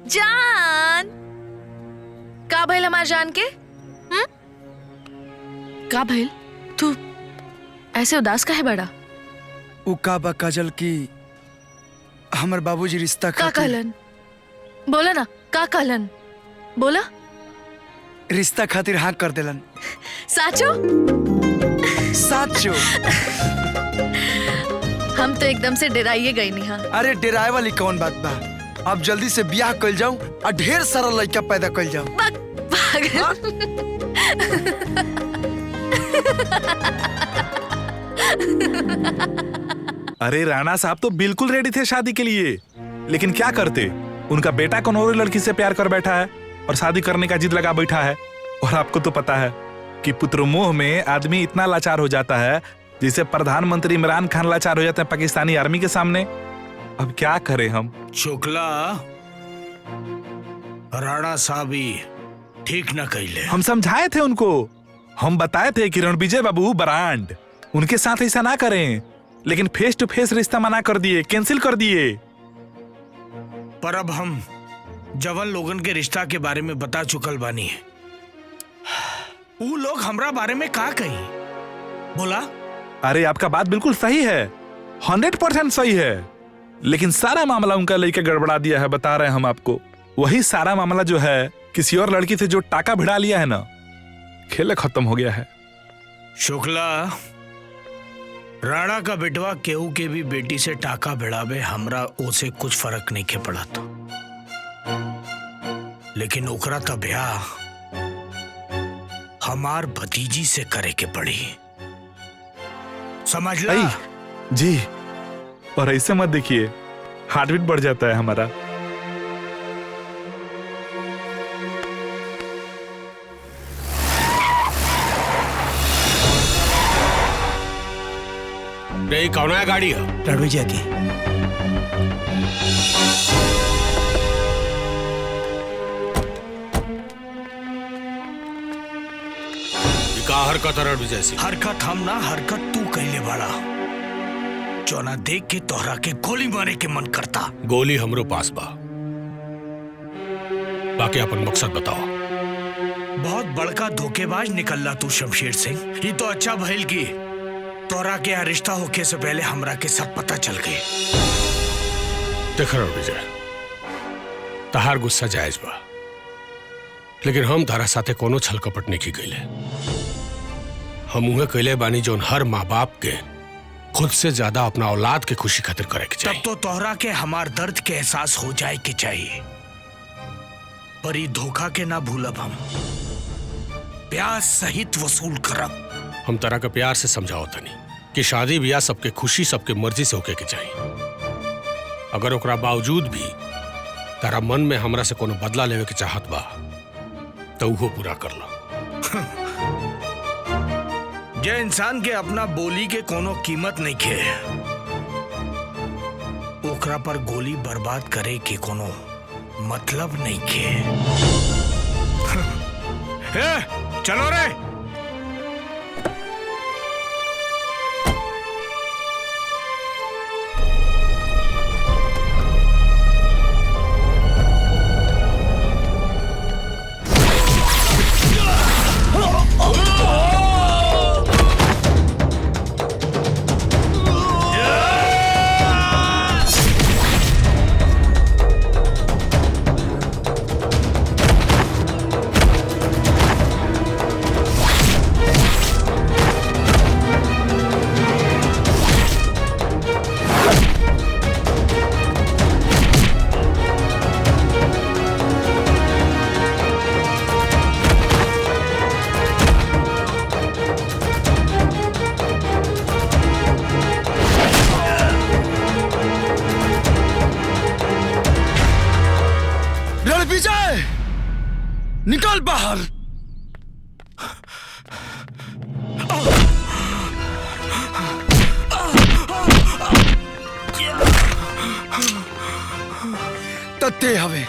जान का भइल हमार जान के? का भइल? तू ऐसे उदास का है बड़ा? उका बा काजल की हमर बाबूजी रिश्ता का कहलन? बोला ना, का कहलन? बोला। रिश्ता खातिर हाँ कर देलन। साचो? साचो। हम तो एकदम से डराइए गई नहीं। हाँ अरे डराए वाली कौन बात बा? अब जल्दी से ब्याह कइल जाऊं और ढेर सारा लड़का पैदा कइल जाऊं। अरे राणा साहब तो बिल्कुल रेडी थे शादी के लिए, लेकिन क्या करते, उनका बेटा कौन और लड़की से प्यार कर बैठा है और शादी करने का जिद लगा बैठा है। और आपको तो पता है कि पुत्र मोह में आदमी इतना लाचार हो जाता है जैसे प्रधानमंत्री इमरान खान लाचार हो जाते हैं पाकिस्तानी आर्मी के सामने। अब क्या करें हम? शुक्ला, राणा साहब ही ठीक न कहले। हम समझाए थे उनको, हम बताए थे कि रणविजय बाबू ब्रांड, उनके साथ ऐसा ना करें, लेकिन फेस टू फेस रिश्ता मना कर दिए, कैंसिल कर दिए। पर अब हम जवन लोगन के रिश्ता के बारे में बता चुकल बानी है, वो लोग हमरा बारे में का कही बोला? अरे आपका बात बिल्कुल सही है, 100% सही है, लेकिन सारा मामला उनका लेके गड़बड़ा दिया है। बता रहे हैं हम आपको, वही सारा मामला जो है किसी और लड़की से जो टाका भिड़ा लिया है ना, खेल खत्म हो गया है। शुक्ला, राणा का बेटवा केहू के भी बेटी से टाका भिड़ावे, हमरा ओसे कुछ फर्क नहीं के पड़ा तो, लेकिन ओकरा का ब्याह हमार भतीजी से करे के पड़ी, समझ ला? जी, और ऐसे मत देखिए, हार्ट बीट बढ़ जाता है हमारा। नहीं, कौन है गाड़ी है? रणविजय की। का हरकत रणविजय सिंह? हरकत हम ना, हरकत तू कहले बड़ा। चौना देख के तोहरा के गोली मारे के मन करता। गोली हमरो पास बा, बाकी अपन मकसद बताओ। बहुत बड़का धोखेबाज निकलला तू शमशेर सिंह। ये तो अच्छा भइल की तोरा के रिश्ता होके से पहले हमरा के सब पता चल गए। देख रणविजय, तहार गुस्सा जायज बा, लेकिन हम तारा साथे कोनो छल कपट नहीं की गईले। हम उहे कहले बानी जोन हर माँ बाप के खुद से ज्यादा अपना औलाद के खुशी खातिर करे के चाहिए। तब तो तोहरा के हमार दर्द के एहसास हो जाए के चाहिए, पर ये धोखा के ना भूलब। हम प्यार सहित वसूल करब। हम तारा का प्यार से समझाओ तनी कि शादी ब्याह सबके खुशी सबके मर्जी से होके के चाहिए। अगर ओकरा बावजूद भी तारा मन में हमरा से कोनो बदला लेवे के चाहत बा तो वो पूरा कर लो। जे इंसान के अपना बोली के कोनो कीमत नहीं खे, ओकरा पर गोली बर्बाद करे के कोनो मतलब नहीं खे। चलो रे। रणविजय, निकल बाहर। तत्ते हवे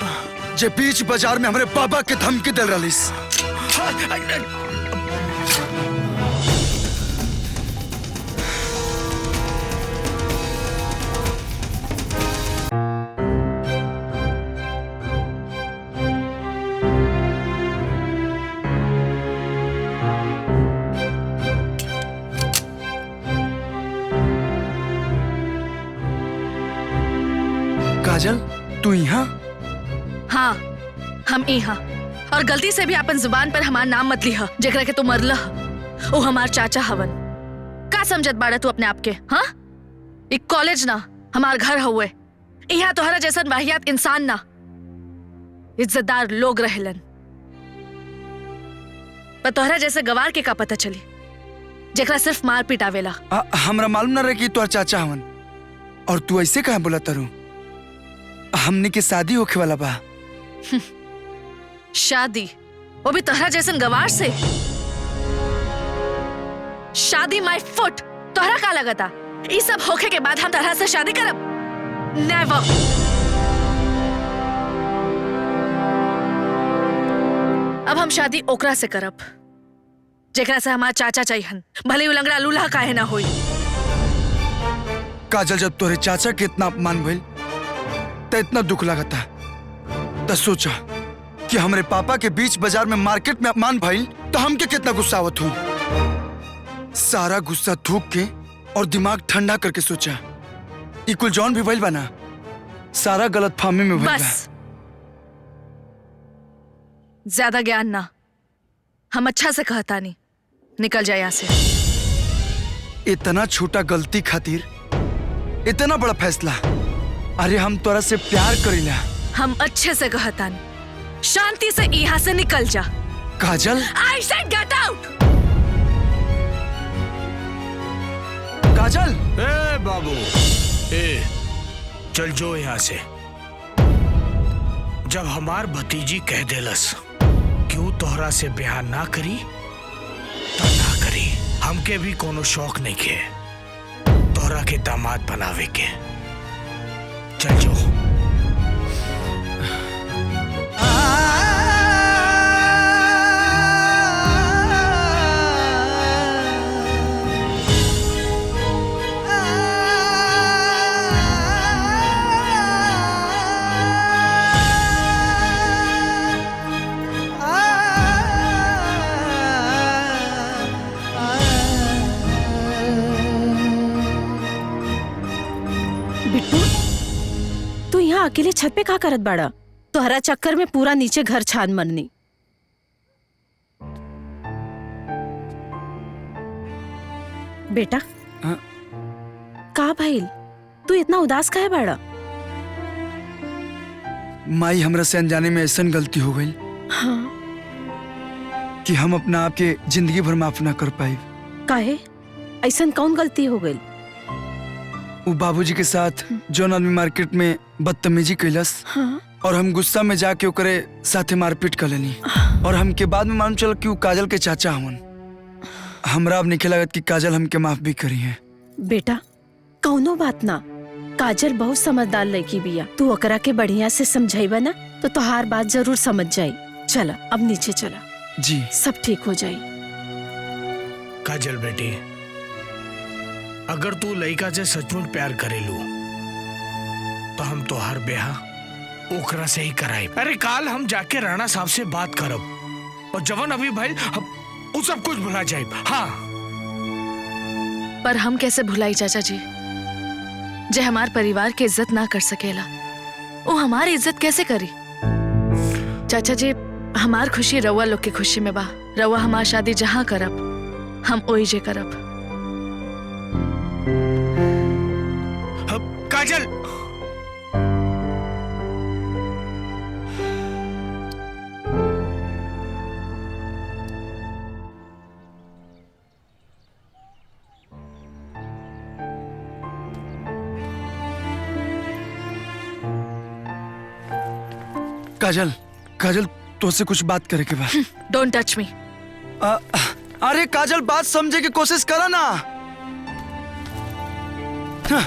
जे बीच बाजार में हमारे बाबा के धमकी दे रलिस। काजल तू यहाँ? हाँ, हम यहाँ। और गलती से भी अपन जुबान पर हमार नाम मत लिहा जेकरा के तू मरलह। ओ हमार चाचा हवन। का समझत बाड़ा तू अपने आप के? हाँ, एक कॉलेज ना हमार घर हुए। यहाँ तोहरा जैसन वाहियात इंसान ना, इज्जतदार लोग रहेलन। पर तोहरा जैसे गवार के का पता चली जेकरा सिर्फ मार पीट आवेला। हमरा मालूम न रहे कि तोहर चाचा हवन। और तू ऐसे कहाँ बोला तारू? हमने के शादी होखे वाला बा। शादी? वो भी तोहरा जैसन गवार से? शादी माय फुट। तोहरा का लगता ये सब होखे के बाद हम तोहरा से शादी करब? नेवर। अब हम शादी ओकरा से करब जेकरा से हमार चाचा चाहिए, भले उलंगड़ा लूल्हा काहे ना होई। काजल, जब तोरे चाचा के इतना अपमान भइल तो इतना दुख लगता, तो सोचा कि हमारे पापा के बीच बाजार में मार्केट में अपमान भइल तो हमके कितना गुस्सा आवत हुई। सारा गुस्सा थूक के और दिमाग ठंडा करके सोचा ई कुल जौन भी भइल बा ना, सारा गलत फहमी में भइल बा। बस ज्यादा ज्ञान ना, हम अच्छा से कहता नहीं, निकल जाए यहाँ से। इतना छोटा गलती खातिर इतना बड़ा फैसला? अरे हम तोरा से प्यार करीला। हम अच्छे से कहता नहीं, शांति से यहाँ से निकल जा। काजल, I said get out! काजल! ए बाबू, ए चल जो यहाँ से। जब हमार भतीजी कह देलस क्यों तोहरा से ब्याह ना करी तो ना करी। हमके भी कोनो शौक नहीं के तोहरा के दामाद बनावे के। चल जो। बिट्टू, तू यहाँ अकेले छत पे का करत बाड़ा? तोहरा चक्कर में पूरा नीचे घर छान मरनी। बेटा, हाँ? का भइल? तू इतना उदास काहे बाड़ा? माई, हमरा से अनजाने में ऐसा गलती हो गई हाँ, कि हम अपना आप के जिंदगी भर माफ ना कर पाए। काहे? ऐसन कौन गलती हो गई? वो बाबूजी के साथ जौन आदमी मार्केट में बदतमीजी कैलस, हाँ, और हम गुस्सा में जाके ओकरे साथे मारपीट कर लेनी। और हमके बाद में मालूम चल कि वो काजल के चाचा हमन। हमरा अब नहीं लगत कि काजल हमके माफ भी करी है। बेटा, कौनो बात ना। काजल बहुत समझदार लड़की बिया। तू ओकरा के बढ़िया से समझाइबा ना तो तोहार बात जरूर समझ जाई। चला, अब नीचे चला, जी। सब ठीक हो जाई। काजल बेटी, अगर तू लड़का से सचमुच प्यार करेलू तो हम तोहार ब्याह ओकरा से ही कराई। अरे काल हम जाके राणा साहब से बात करब और जवन अभी भाई वो सब कुछ भुला जाए। हाँ, पर हम कैसे भुलाई चाचा जी, जे हमार परिवार के इज्जत ना कर सकेला, वो हमारी इज्जत कैसे करी? चाचा जी, हमार खुशी रउआ लोग के खुशी में बा। रउआ हमार शादी जहाँ करब हम ओही जे करब। काजल, काजल, काजल, तुझसे कुछ बात करे के बा। Don't touch me. अरे काजल, बात समझे की कोशिश करा ना। हाँ।